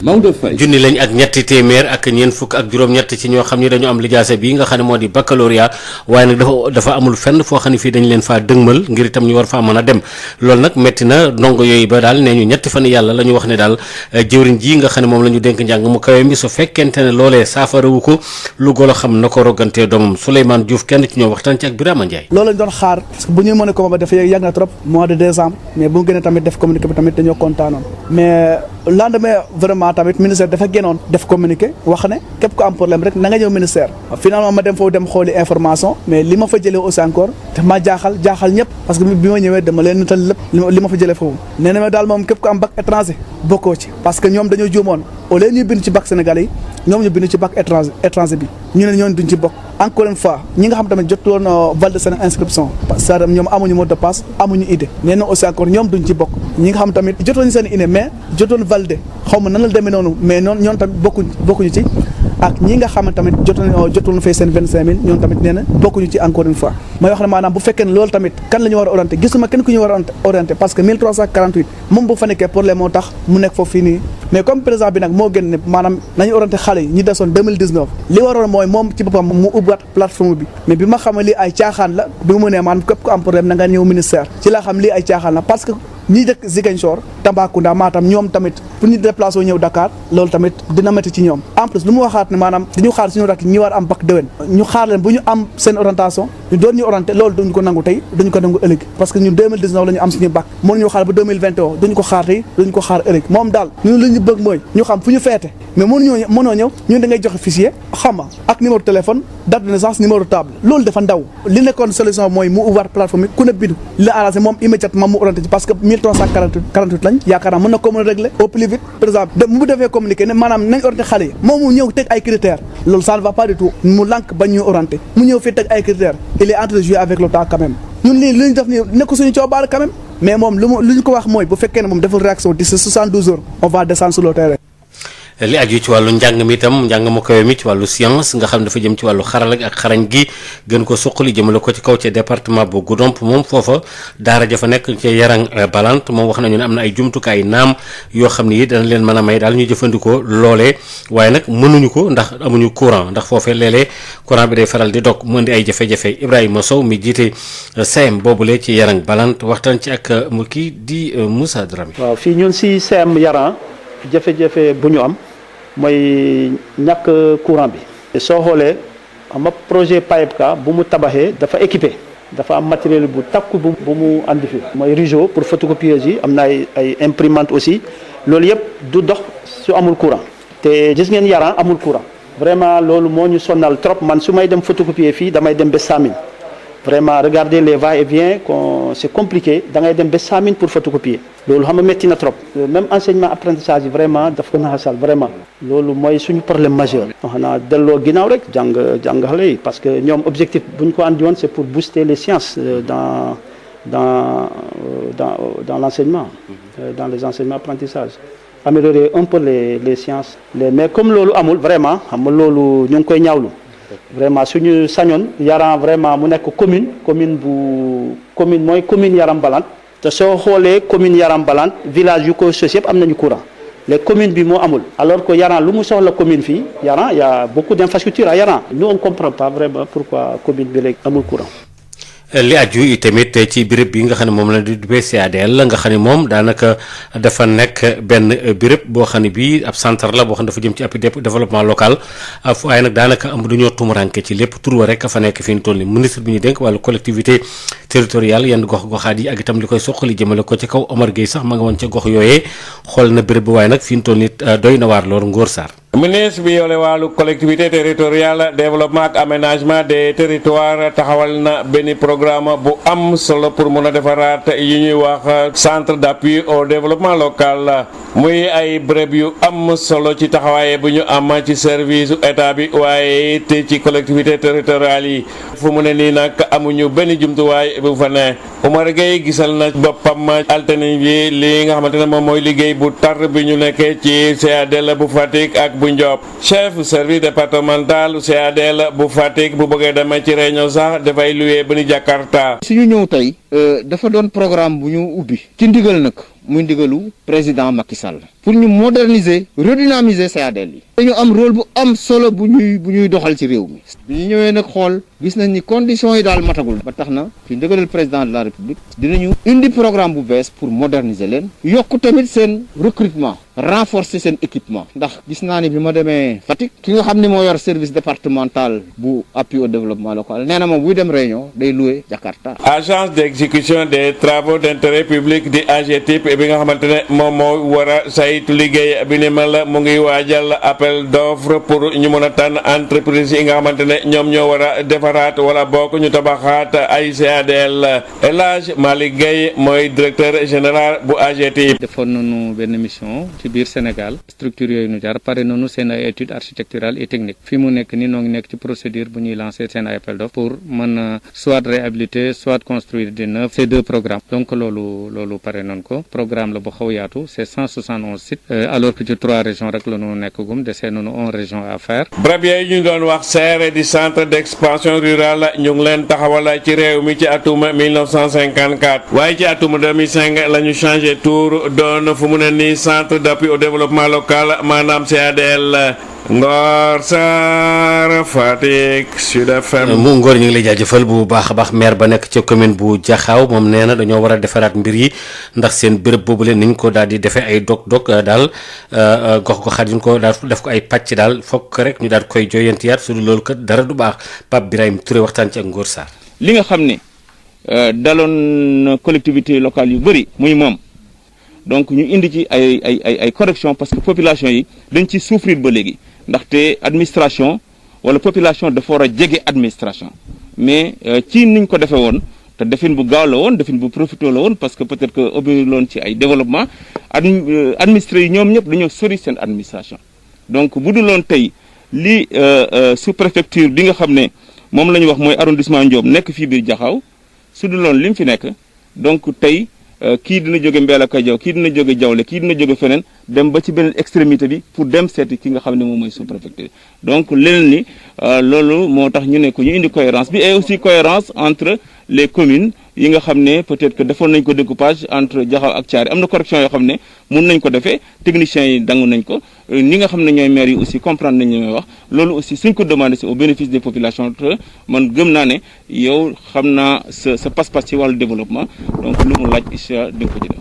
Maodo Faye junni lañ ak ñetti téeméer ak ñeent fukk ak juróom-ñett ci ñoo xam ni dañu am lijaase bi nga xam ne moo di baccalauréat waaye nag dafa amul fenn foo xam ne fii dañ leen faa dëgmal ngir itam ñu war faa mën a dem loolu nag métti na ndongo yooyu ba daal nee ñu ñetti fan yàlla la ñu wax ne daal jëwriñ ji nga xam ne moom la ñu dénk njàng mu kawe mi su fekkente ne loolee saafarawu ko lu golo xam na ko rogantee doomam Souleymane Diouf kenn ci ñoo waxtaan ci ak Birama Ndiaye. loolu lañ doon xaar parce que bu ñuy mën a ko ba dafa yàgg na trop mois de décembre mais bu gën a tamit def communiqué bi tamit dañoo kontaanoon mais lendemain vraiment tamit ministère dafa génnoon def communiqué wax ne képp ko am problème rek na nga ñëw ministère finalement ma dem foofu dem xooli information mais li ma fa jëlee aussi encore daf ma jaaxal ñëpp parce que bi ma ñëwee dama leen nital lépp li ma fa jëlee foofu nee na ma daal moom képp ko am bac étranger bokkoo ci parce que ñoom dañoo juumoon au lieu ñuy bind ci bac sénégalais yi ñoom ñu bind ci bac étranger bi ñu ne ñoon duñ ci bokk encore une fois ñi nga xam tamit jotoon valider seen inscription c'est-à-dire ñoom amuñu mot de passe amuñu idée nee na aussi encore ñoom duñ ci bokk ñi nga xam tamit jotoon seen idée mais jotoon valider xaw ma nan la demee noonu mais noonu ñoom tamit bokkuñu ci ak ñi nga xam ne tamit jotoon fay seen 25000 ñoom tamit nee na bokkuñu ci encore une fois may wax ne maanaam bu fekkee ne loolu tamit kan la ñu war a orienté gisuma kenn ku ñu war a orienté parce que 1348 moom bu fa nekkee problème moo tax mu nekk foofu fii nii mais comme président bi nag moo gën ne maanaam nañu orienté xale yi ñi desoon 2019 li waroon mooy moom ci boppam mu ubbiwaat plateforme bi mais bi ma xam ne lii ay caaxaan la bi mu ne maanaam képp ku am problème na nga ñëw ministère ci laa xam lii ay caaxaan la parce que ñi dëkk Ziguinchor Tambacounda Matam ñoom tamit pour ñu déplacé ñëw Dakar loolu tamit dina métti ci ñoom en plus lu mu waxaat ne maanaam dañu xaar suñu rakk ñi war am bac déwén ñu xaar leen bu ñu am seen orientation ñu doon ñu orienté loolu duñu ko nangu tey duñu ko nangu ëllëg parce que ñun 2019 la ñu am suñu bac mënuñu xaar ba 2021 duñu ko xaar tey duñu ko xaar ëllëg moom daal ñun li ñu bëgg mooy ñu xam fu ñu feete mais mënoo ñëw ñun da ngay joxe fichier xam nga ak numéro téléphone date de naissance numéro table loolu dafa ndaw li nekkoon solution mooy mu ouvert plateforme ku ne bindu li la arrangé moom immédiatement mu orienté ci parce que 1348 lañ yaakaar naa mën na ko mën a régler au plus vite par exemple mu defee communiqué ne maanaam nañ orienté xale yi moom mu ñëw teg ay critères loolu ça ne va pas du tout mu lànk bañ ñu orienté mu ñëw fii teg ay critères il est en train de jouer avec le temps quand même ñun lii li ñu def nii nekk suñu coobaar quand même mais moom lu ñu ko wax mooy bu fekkee ne moom deful réaction d'ici 72 heures on va descendre sur le terrain. li aju ci wàllu njàng mi itam njàng mu kawe mi ci wàllu science nga xam ne dafa jëm ci wàllu xarala ak xarañ gi gën ko suqali jëmale ko ci kaw ci département bu Goudomp moom foofa daara ja fa nekk ci Yarang Balant moom wax nañu ne am na ay jumtukaay naam yoo xam ne yi dana leen mën a may daal ñu jëfandikoo loolee waaye nag mënuñu ko ndax amuñu courant ndax foofee léeg-léeg courant bi day faral di dog mu indi ay jafe-jafe Ibrahima Sow mi jiite CM boobule ci Yarang Balant waxtaan ci ak mu kii di Moussa Dramé. waaw fii ñun si CM Yarang jafe-jafe bu ñu am mooy ñàkk courant bi soo xoolee ama projet PAEPCA bu mu tabaxee dafa équipé dafa am matériel bu takku bu mu andi fi mooy rideau pour photocopieuse yi am na ay imprimante aussi loolu yëpp du dox su amul courant te gis ngeen Yarang amul courant vraiment loolu moo ñu sonnal trop man su may dem photocopier fii damay dem ba Samine vraiment regardez les va-et-vient c'est compliqué da ngay dem ba Samine pour photocopier loolu xam nga métti na trop même enseignement apprentissage yi vraiment daf ko naxasal vraiment loolu mooy suñu problème majeur xanaa delloo ginnaaw rek jàng xale yi parce que ñoom objectif bu ñu ko andi woon c'est pour booster les sciences dans l'enseignement dans les enseignements apprentissage améliorer un peu les sciences mais comme loolu amul vraiment xam nga loolu ñu ngi koy ñaawlu vraiment suñu sañoon Yaram vraiment mu nekk commune mooy commune Yaram Balante te soo xoolee commune Yaram Balante village yu ko sos yëpp am nañu courant les communes bi moo amul alors que Yaran lu mu soxla commune fii Yaran y a beaucoup d'infrastructures à Yaran nous on comprend pas vraiment pourquoi commune bi léegi amul courant. li aju tamit ci béréb bi nga xam ne moom la di BCADL nga xam ne moom daanaka dafa nekk benn béréb boo xam ne bii ab centre la boo xam ne dafa jëm ci appui développement local waaye nag daanaka am dañoo tumuranke ci lépp tur wa rek fa nekk fi ñu toll nii ministre bi ñu dénk wàllu collectivité territoriale yenn gox-goxaat yi ak itam li koy soqali jëmale ko ci kaw Omar Gueye sax ma nga woon ca gox yooyee xool na béréb bi waaye nag fi ñu toll nii doy na waar loolu Ngor Sarr. ministre bi yore wàllu collectivité territoriale développement ak aménagement des territoires taxawal na benn programme bu am solo pour mun a defaraat yi ñuy wax centre d'appui au développement local muy ay béréb yu am solo ci taxawaaye bu ñu am ci service état bi waaye it ci collectivité territoriale yi fu mu ne nii nag amuñu benn jumtuwaay bu fa ne Omar Gueye gisal na boppam altine bi li nga xamante ne moom mooy liggéey bu tar bi ñu nekkee ci CADL bu Fatick ak bu Ndiop chef service départemental CADL bu Fatick bu bëggee demee ci réunion sax dafay luwee ba ni Jakarta. suñu ñëw tey dafa doon programme bu ñu ubbi ci ndigal nag muy ndigalu président Macky Sall pour ñu moderniser redynamiser CADL yi. dañu am rôle bu am solo bu ñuy doxal ci réew mi. bi ñu ñëwee nag xool gis nañ ni conditions yi daal matagul. ba tax na ci ndigalal président de la République dinañu indi programme bu bees pour moderniser leen. yokk tamit seen recrutement. renforcer seen équipement. ndax gis naa ni bi ma demee Fatick. ki nga xam ne moo yor service départemental bu appui au développement local nee na moom buy dem réunion day louer Jakarta. agence d'exécution des travaux d'intérêt public di AGETIP bi nga xamante ne moom moo war a saytu liggéey bi ni mel mu ngi waajal appel d'offre pour ñu mën a tànn entreprise yi nga xamante ne ñoom ñoo war a defaraat wala bokk ñu tabaxaat ay CADL. El Hadj Malick Gueye mooy directeur général bu AGETIP. defoon nañu benn mission ci biir Sénégal structure yooyu nu jaar pare nañu seen ay études architecturales et techniques fi mu nekk ni noo ngi nekk ci procédure bu ñuy lancer seen ay appel d'offre pour mën a soit réhabiliter soit construire des neufs ces deux programmes donc loolu pare nañ ko programme la bu xaw yaatu c'est 171 sites alors que ci 3 régions rek la ñu nekk gum desee nañu 1 région à faire. barab yooyu ñu doon wax serre di centre d'expansion rurale ñu ngi leen taxawal ci réew mi ci atum 1954 waaye ci atum 2005 la ñu changé tour doon fu mu ne nii centre d'appui au développement local maanaam CADL. Ngor Sarr Fatick Sud FM. mu Ngor ñu ngi lay jaajëfal bu baax a baax maire ba nekk ca commune bu Jaxaaw moom nee na dañoo war a defaraat mbir yi ndax seen béréb boobu leen niñ ko daal di defee ay dog-dog daal gox-goxaat yi ñu ko daal def ko ay pàcc daal fokk rek ñu daal koy joyantiyaat su dul loolu kat dara du baax Pape Birahim Touré waxtaan ci ak Ngor Sarr. li nga xam ne daloon collectivité locale yu bëri muy moom. donc ñu indi ci ay correction parce que population yi dañ ci souffrir ba léegi ndaxte administration wala population dafa war a jege administration mais ci niñ ko defee woon te defin bu gaaw la woon defin bu profité la woon parce que peut-être que obéir loon ci ay développement administré yi ñoom ñëpp dañoo sori seen administration donc bu dul loon tey li sous-préfecture bi nga xam ne moom la ñu wax mooy arrondissement Ndiop nekk fii biir Jaxaaw su dul loon li mu fi nekk donc tey kii dina jóge Mbelaka Jaw kii dina jóge Jawle kii dina jóge feneen dem ba ci beneen extrémité bi pour dem seeti ki nga xam ne moom mooy sous-préfecture donc leneen ni loolu moo tax ñu ne ko ñu indi cohérence bi et aussi cohérence entre les communes yi nga xam ne peut-être que defoon nañ ko découpage entre Jaxaw ak Thiaré am na correction yoo xam ne mun nañ ko defee techniciens yi dangu nañ ko ñi nga xam ne ñooy maires yi aussi comprendre nañ li may wax loolu aussi suñ ko demandé c'est au bénéfice des populations te man gëm naa ne yow xam naa sa pas-pas ci wàllu développement donc lu mu laaj incha di nga ko ci def.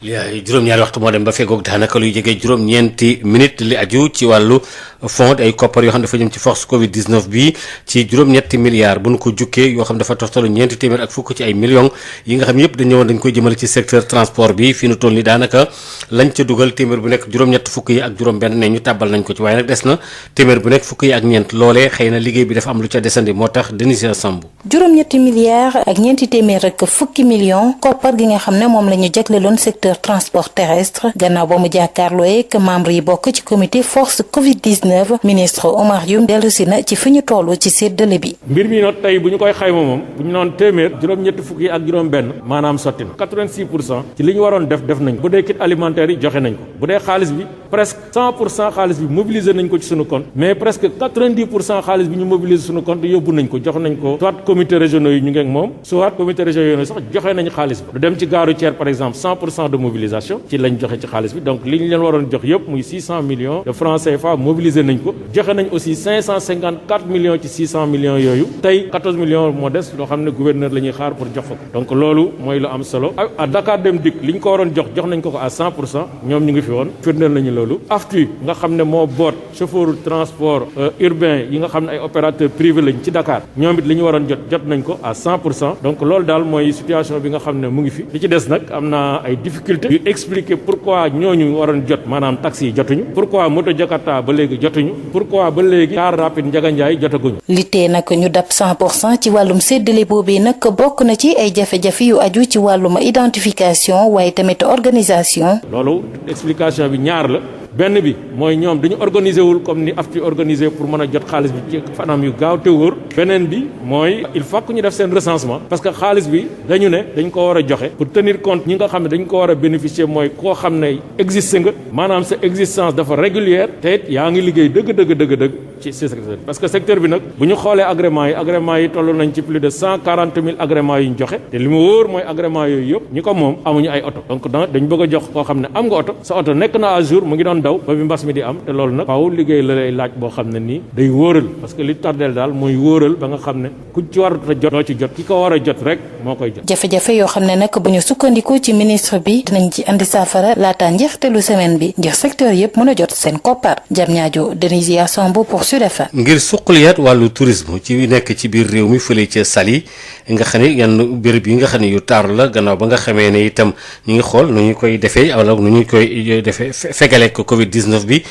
li juróom-ñaari waxtu moo dem ba feggoog daanaka luy jege juróom-ñeenti minutes li aju ci wàllu fond ay koppar yoo xam ne dafa jëm ci force Covid 19 bi ci juróom-ñetti milliards bu nu ko jukkee yoo xam dafa toftalu ñeenti téeméer ak fukk ci ay millions yi nga xam yëpp dañ ñëwoon dañ koy jëmale ci secteur transport bi fi nu toll ni daanaka lañ ca dugal téeméer bu nekk juróom-ñett fukk yi ak juróom-benn ne ñu tàbbal nañ ko ci waaye nag des na téeméer bu nekk fukk yi ak ñeent loolee xëy na liggéey bi dafa am lu ca desandi moo tax Denisia Sambu. juróom-ñetti milliards ak ñeenti téeméer rek fukki millions koppar gi nga xam ne moom la ñu jagleeloon secteur secteur transport terrestre gannaaw ba mu jàkkaarloo ak membre yi bokk ci comité force Covid-19 ministre Oumar Youm dellusi na ci fi ñu toll ci séddale bi. mbir mi nag tey bu ñu koy xayma moom bu ñu noon téeméer juróom-ñetti fukk yi ak juróom-benn maanaam sotti na 86% ci li ñu waroon def nañ ko bu dee kit alimentaire yi joxe nañ ko bu dee xaalis bi presque 100% xaalis bi mobiliser nañ ko ci sunu compte mais presque 90% xaalis bi ñu mobiliser sunu compte yóbbu nañ ko jox nañ ko soit comité régionaux yi ñu ngi ak moom soit comité régionaux yi sax joxe nañ xaalis bi lu dem ci gaaru Thiès par exemple 100% de mobilisation ci lañ joxe ci xaalis bi donc li ñu leen waroon jox yëpp muy 600 millions de francs CFA mobiliser nañ ko joxe nañ aussi 554 millions ci 600 millions yooyu tey 14 millions moo des loo xam ne gouverneur la ñuy xaar pour jox ko donc loolu mooy lu am solo à Dakar Dem Dikk li ñu ko waroon jox nañ ko à 100% ñoom ñu ngi fi woon firndeel nañu loolu AFTU nga xam ne moo boot chauffeur transport urbain yi nga xam ne ay opérateur privé lañ ci Dakar ñoom it li ñu waroon jot nañ ko à 100% donc loolu daal mooy situation bi nga xam ne mu ngi fi li ci des nag am na ay difficultés yu expliquer pourquoi ñooñu waroon jot maanaam taxi yi jotuñu pourquoi moto Jakarta ba léegi jotuñu pourquoi ba léegi car rapide Ndiaga Ndiaye jotaguñu. li tee nag ñu dab 100% ci wàllum séddale boobee nag bokk na ci ay jafe-jafe yu aju ci wàllum identification waaye tamit organisation. loolu explication bi ñaar la. benn bi mooy ñoom dañu organiser wul comme ni AFTU organisé pour mën a jot xaalis bi ci fanam yu gaaw te wóor beneen bi mooy il faut que ñu def seen recensement parce que xaalis bi dañu ne dañ ko war a joxe pour tenir compte ñi nga xam ne dañ ko war a bénéficier mooy koo xam ne existé nga maanaam sa existence dafa régulière te it yaa ngi liggéey dëgg ci secteur bi parce que secteur bi nag bu ñu xoolee agrément yi toll nañ ci plus de 140 000 agréments yu ñu joxe te li mu wóor mooy agrément yooyu yëpp ñi ko moom amuñu ay oto donc dañ bëgg a jox koo xam ne am nga oto sa oto nekk na à jour mu ngi doon daw ba bi mbas mi di am te loolu nag faaw liggéey la lay laaj boo xam ne nii day wóoral parce que li tardeel daal mooy wóoral ba nga xam ne ku ci war a jot doo ci jot ki ko war a jot rek moo koy jot. jafe-jafe yoo xam ne nag bu ñu sukkandikoo ci ministre bi dinañ ci andi saafara laata njeexteelu semaine bi ngir secteur yëpp mën a jot seen koppar Diamniadio Denise Yassombo pour Sud FM. ngir suqaliyaat wàllu tourisme ci nekk ci biir réew mi fële ca Saly nga xam ne yenn béréb yi nga xam ne yu taaru la gannaaw ba nga xamee ne itam ñu ngi xool nu ñu koy defee wala nu ñu koy defee fegale ko Covid-19 bi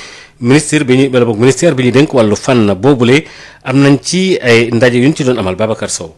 ministère bi ñu dénk wàllu fànn boobule am nañ ci ay ndaje yu ñu ci doon amal Babacar Sow.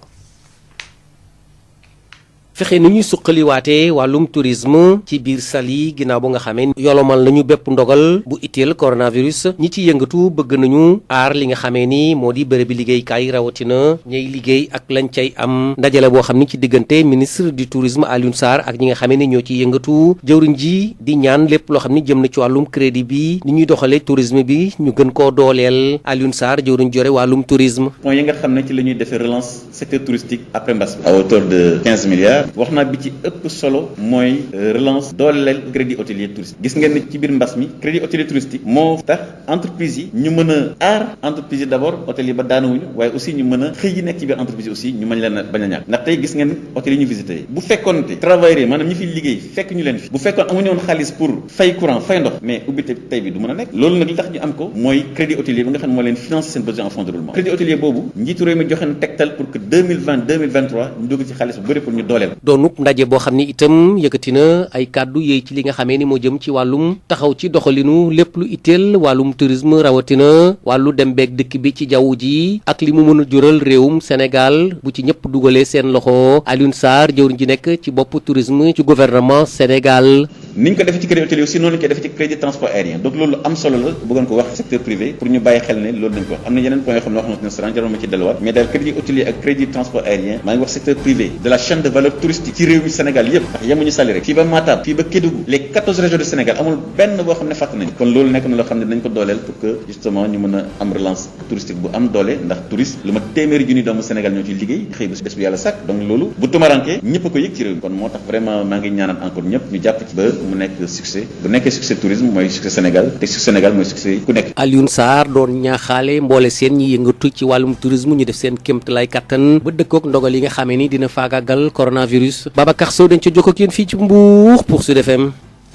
fexe ni ñuy suqaliwaatee wàllum tourisme ci biir Saly ginnaaw bu nga xamee yolomal nañu bépp ndogal bu itteel coronavirus ñi ci yëngatu bëgg nañu aar li nga xamee ni moo di bërëbi liggéeykaay rawatina ñay liggéey ak lañ cay am ndajale boo xam ni ci diggante ministre du tourisme Alioune Sarr ak ñi nga xamee ni ñoo ciy yëngatu jëwriñ ji di ñaan lépp loo xam ni jëm na ci wàllum crédit bi ni ñuy doxalee tourisme bi ñu gën koo dooleel Alioune Sarr jëwriñ jore wàllum tourisme. point yi nga xam ne ci la ñuy defee relance secteur touristique après mbas bi à hauteur de 15 milliards. wax naa bi ci ëpp solo mooy relance dooleel crédit hôtelier touristique gis ngeen ni ci biir mbas mi crédit hôtelier touristique moo tax entreprise yi ñu mën a aar entreprise yi d'abord hôtel yi ba daanawuñu waaye aussi ñu mën a xëy yi nekk ci biir entreprise yi aussi ñu mën leen a bañ a ñàkk ndax tey gis ngeen hôtel yi ñu visité yi bu fekkoon te travailleurs yi maanaam ñi fiy liggéey fekk ñu leen fi bu fekkoon amuñu woon xaalis pour fay courant fay ndox mais ubbi tey bi du mën a nekk loolu nag li tax ñu am ko mooy crédit hôtelier bi nga xam ne moo leen financer seen besoin en fonds de roulement crédit hôtelier boobu njiitu réew mi joxe na tegtal pour que 2020-2023 ñu dugg ci xaalis bu bëri pour ñu dooleel doonub ndaje boo xam ni itam yëkkati na ay kàddu yéey ci li nga xamee ni moo jëm ci wàllum taxaw ci doxalinu lépp lu itteel wàllum tourisme rawatina wàllu dem beeg dëkk bi ci jaww ji ak li mu mën a jural réewum Sénégal bu ci ñëpp dugalee seen loxo Alioune Sarr jëwriñ ji nekk ci bopp tourisme ci gouvernement Sénégal. ni ñu ko defee ci crédit hôtelier aussi noonu la ñu koy defee ci crédit transport aérien donc loolu am solo la bëggoon ko wax secteur privé pour ñu bàyyi xel ne loolu dañ ko wax am na yeneen point yoo xam ne wax na restaurant jaroon ma ci delluwaat mais daal crédit hôtelier ak crédit transport aérien maa ngi wax secteur privé de la chaîne de valeur touristique ci réew mi Sénégal yëpp ndax yemuñu Saly rek fii ba Matam fii ba Kédougou les 14 régions du Sénégal amul benn boo xam ne fàtt nañu kon loolu nekk na loo xam ne dañ ko dooleel pour que justement ñu mën a am relance touristique bu am doole ndax touriste lu ma téeméeri junni doomu Sénégal ñoo ciy liggéey xëy bés bu yàlla sàkk donc loolu bu tumarankee ñëpp a ko yëg ci réew mi kon moo tax vraiment maa ngi ñaanal encore ñëpp ñu jàpp ci ba mu nekk succès bu nekkee succès tourisme mooy succès Sénégal te succès Sénégal mooy succès ku nekk. Alioune Sarr doon ñaaxaale mboole seen ñi yëngatu ci wàllum tourisme ñu def seen kéemtalaay kattan ba dëkkook ndogal yi nga xamee ni dina faagaagal coronavirus Babacar Sow dañ ca jokkoo ak yéen fii ci Mbour pour Sud FM.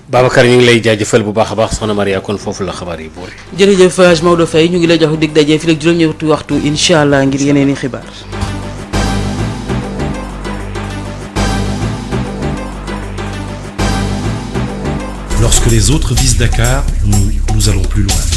Babacar ñu ngi lay jaajëfal bu baax a baax soxna Maria kon foofu la xabaar yi boole. jërëjëf Hadj Maodo Faye ñu ngi lay jox dig daje fii ak juróom-ñetti waxtu incha allah ngir yeneen i xibaar. Lorsque les autres visent Dakar, nous allons plus loin.